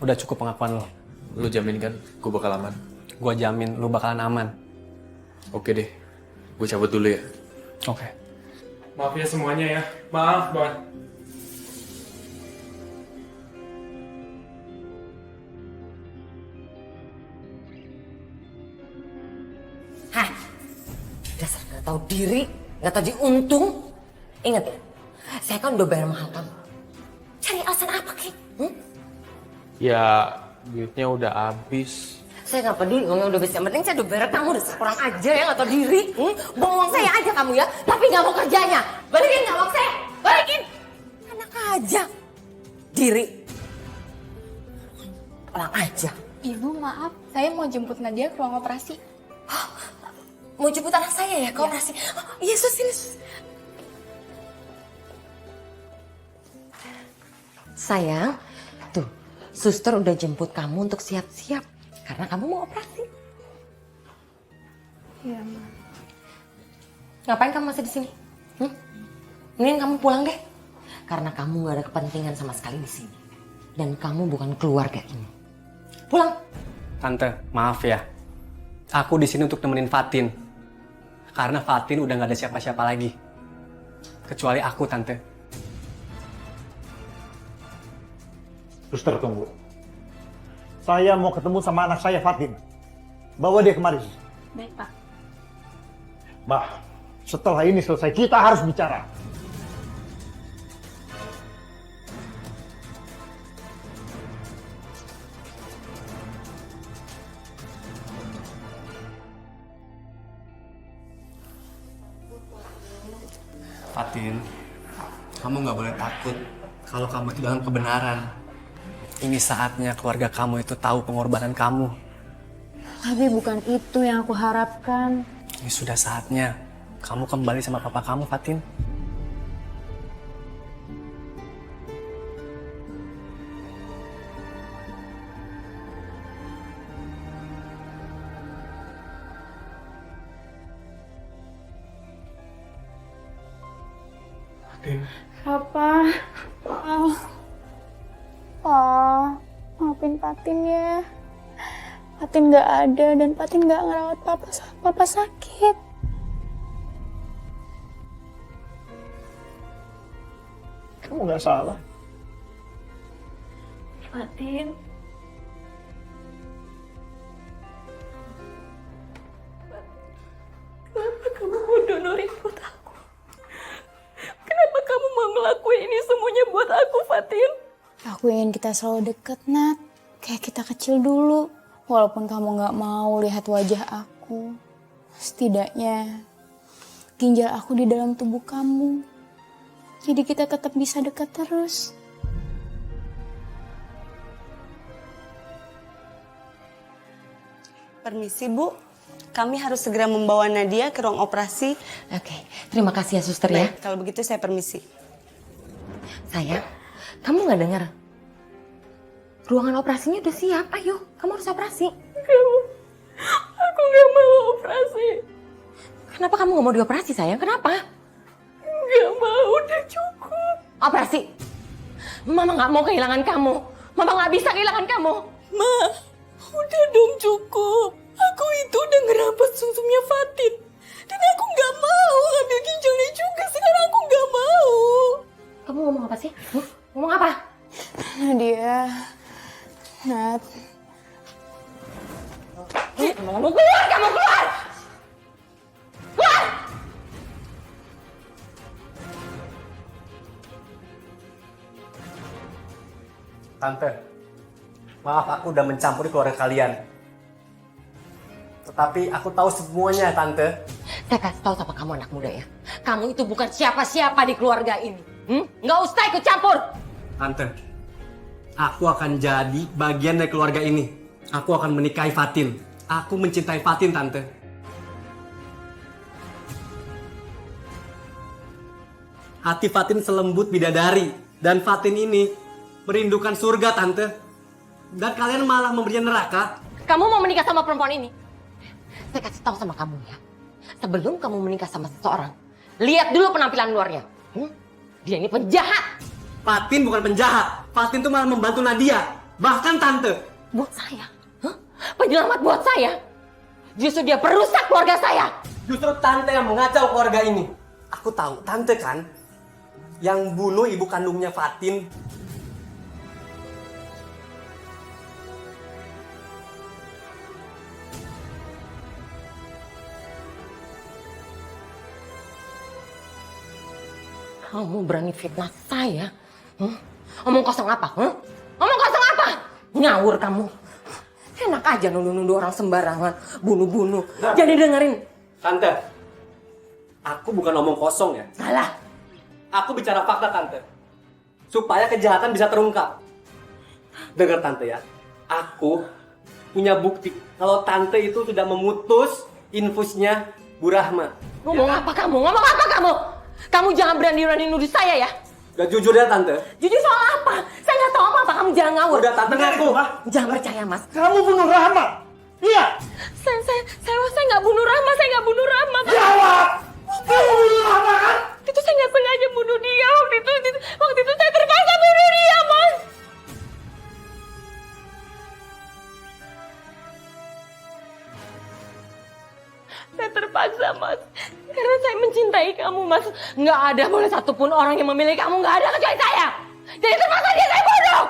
Udah cukup pengakuan lo. Lu jamin kan gue bakal aman? Gue jamin lo bakalan aman. Oke deh, gue cabut dulu ya. Oke. Maaf ya semuanya ya. Maaf banget. Hah, dasar gak tahu diri, gak tahu diuntung. Ingat ya, saya kan udah bayar mahal kamu. Cari alasan apa, Ki? Ya, duitnya udah habis. Saya gak peduli uangnya udah habis. Yang penting saya udah bayar kamu, udah kurang aja ya, gak tahu diri. Bohong saya aja kamu ya, tapi gak mau kerjanya. Balikin gak uang saya, balikin. Enak aja. Diri. Kurang aja. Ibu maaf, saya mau jemput Nadia ke ruang operasi. Mau jemput anak saya ya ke operasi? Oh, iya, Sus, ini Sus. Sayang, tuh, suster udah jemput kamu untuk siap-siap. Karena kamu mau operasi. Iya, Ma. Ngapain kamu masih di sini? Mending kamu pulang deh. Karena kamu gak ada kepentingan sama sekali di sini. Dan kamu bukan keluarga ini. Pulang. Tante, maaf ya. Aku di sini untuk nemenin Fatin. Karena Fatin udah gak ada siapa-siapa lagi. Kecuali aku, Tante. Suster, tunggu. Saya mau ketemu sama anak saya, Fatin. Bawa dia kemari. Baik, Pak. Mbak, setelah ini selesai, kita harus bicara. Fatin, kamu gak boleh takut kalau kamu itu dalam kebenaran. Ini saatnya keluarga kamu itu tahu pengorbanan kamu. Tapi bukan itu yang aku harapkan. Ini sudah saatnya kamu kembali sama papa kamu, Fatin. Fatin. Papa. Maafin Fatin ya. Fatin gak ada dan Fatin gak ngerawat Papa saat Papa sakit. Kamu nggak salah. Fatin. Kenapa kamu mau donorin buat aku? Kenapa kamu mau ngelakuin ini semuanya buat aku, Fatin? Aku ingin kita selalu deket, Nat. Kayak kita kecil dulu. Walaupun kamu gak mau lihat wajah aku. Setidaknya ginjal aku di dalam tubuh kamu. Jadi kita tetap bisa dekat terus. Permisi, Bu. Kami harus segera membawa Nadia ke ruang operasi. Oke, terima kasih ya suster ya. Baik, kalau begitu saya permisi. Sayang, kamu gak dengar? Ruangan operasinya udah siap, ayo. Kamu harus operasi. Aku gak mau operasi. Kenapa kamu gak mau dioperasi, sayang? Kenapa? Gak mau, udah cukup. Operasi. Mama gak mau kehilangan kamu. Mama gak bisa kehilangan kamu. Ma, udah dong cukup. Aku itu udah ngerampas sumsumnya Fatin. Dan aku gak mau ngambil ginjalnya juga. Sekarang aku gak mau. Kamu ngomong apa sih? Ngomong apa? Nadia. Nat. Kamu keluar, kamu keluar! Keluar! Tante, maaf aku udah mencampuri keluarga kalian. Tetapi aku tahu semuanya, Tante. Saya kasih tahu sama kamu anak muda ya. Kamu itu bukan siapa-siapa di keluarga ini. Nggak usah ikut campur. Tante, aku akan jadi bagian dari keluarga ini. Aku akan menikahi Fatin. Aku mencintai Fatin, Tante. Hati Fatin selembut bidadari. Dan Fatin ini merindukan surga, Tante. Dan kalian malah memberinya neraka. Kamu mau menikah sama perempuan ini? Saya kasih tahu sama kamu ya. Sebelum kamu menikah sama seseorang, lihat dulu penampilan luarnya. Dia ini penjahat. Fatin bukan penjahat. Fatin tuh malah membantu Nadia. bahkan tante. Buat saya? Hah? Penyelamat buat saya? Justru dia perusak keluarga saya. Justru tante yang mengacau keluarga ini. Aku tahu, tante kan yang bunuh ibu kandungnya Fatin. Kamu berani fitnah saya? Ngomong kosong apa? Ngomong kosong apa? Ngawur kamu. Enak aja nuduh-nuduh orang sembarangan, bunuh-bunuh. Jadi dengerin. Tante, aku bukan ngomong kosong ya. Salah. Aku bicara fakta tante. Supaya kejahatan bisa terungkap. Dengar tante ya. Aku punya bukti kalau tante itu sudah memutus infusnya Bu Rahma. Ngomong apa kamu? Ngomong apa kamu? Kamu jangan berani-berani nuduh saya ya. Udah jujur ya tante. Jujur soal apa? Saya nggak tahu apa-apa. Kamu jangan ngawur. Udah tante ngaku. Jangan percaya, Mas. Kamu bunuh Rahma. Iya. Saya nggak bunuh Rahma. Saya nggak bunuh Rahma. Jawab. Kamu bunuh Rahma kan? Itu saya nggak sengaja bunuh dia waktu itu saya terpaksa bunuh dia, Mas. Saya terpaksa, Mas. Karena saya mencintai kamu, Mas. Nggak ada boleh satupun orang yang memilih kamu. Nggak ada kecuali saya. Jadi terpaksa dia saya bunuh.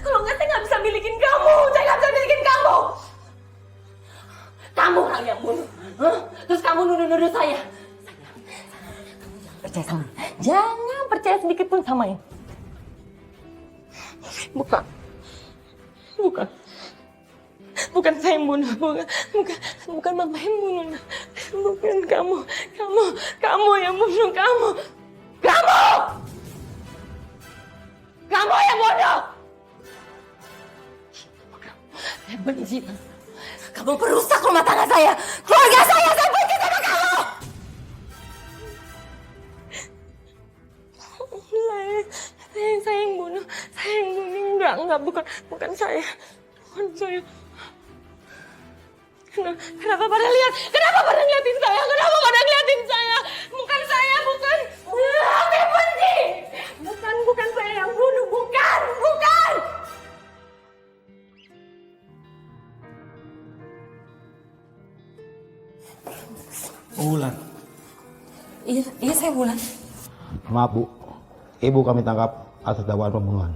Kalau nggak saya nggak bisa milikin kamu. Saya nggak bisa milikin kamu. Kamu orang yang bunuh. Hah? Terus kamu nuduh-nuduh saya. Percaya sama ini. Jangan percaya sedikit pun sama ini. Bukan saya yang bunuh, bukan mama yang bunuh, bukan kamu yang bunuh, kamu yang bunuh. Saya benci, kamu perusak rumah tangga saya, keluarga saya benci sama kamu. Saya yang bunuh, enggak, bukan saya. Kenapa pada ngeliatin saya? Bukan saya, bukan. Saya benci. Bukan saya yang bunuh, bukan. Wulan. Iya saya Wulan. Maaf Bu, Ibu kami tangkap atas dakwaan pembunuhan.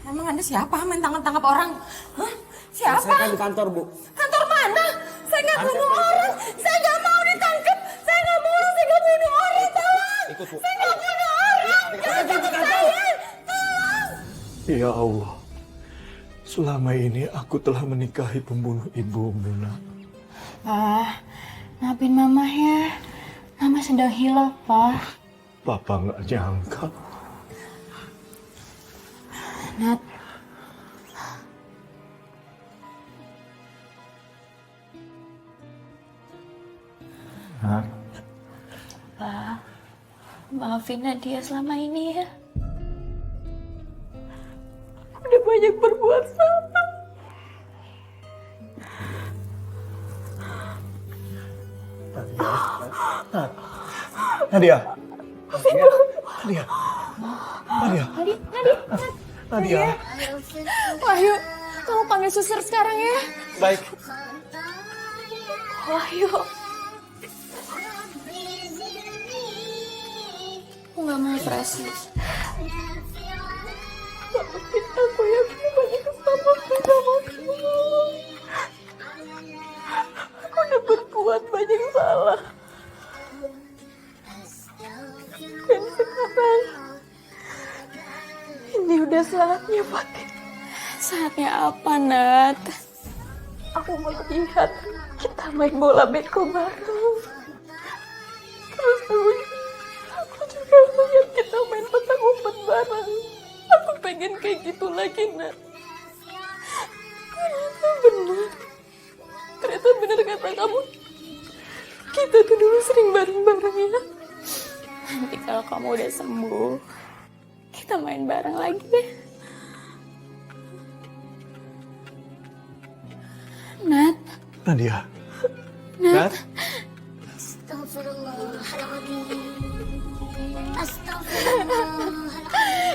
Emang Anda siapa main tangkap orang? Hah? Siapa? Saya kan di kantor, Bu. Kantor mana? Saya nggak bunuh orang. Saya nggak mau ditangkap. Saya nggak bunuh orang. Tolong. Ikut, Bu. Saya nggak bunuh orang. Jangan tangkap saya. Tolong. Ya Allah, selama ini aku telah menikahi pembunuh ibu, Muna. Maafin Mama ya. Mama sedang hilaf, Pak. Papa nggak nyangka. Nat. Hah? Pak, maafin Nadia selama ini ya. Udah banyak berbuat salah. Nadia. Nadia. Wahyu, kamu panggil suster sekarang ya. Baik. Wahyu. Aku nggak mau operasi. Aku yakin banyak kesalahan sama kamu. Aku udah berbuat banyak salah. Dan sekarang ini udah saatnya, Fatin. Saatnya apa, Nat? Aku mau lihat kita main bola beko bareng. Terus aku juga lihat kita main petak umpet bareng. Aku pengen kayak gitu lagi, Nat. Ternyata benar kata kamu. Kita tuh dulu sering bareng-bareng ya. Nanti kalau kamu udah sembuh, kita main bareng lagi deh. Nat. Nadia. Nat.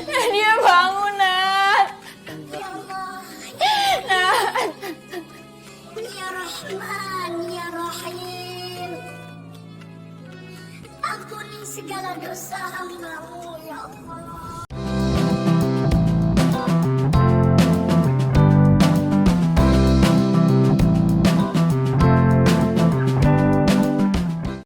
Nadia bangun, Nat. Rahman Ya Rahim. Ampuni segala dosa hamba-Mu ya Allah.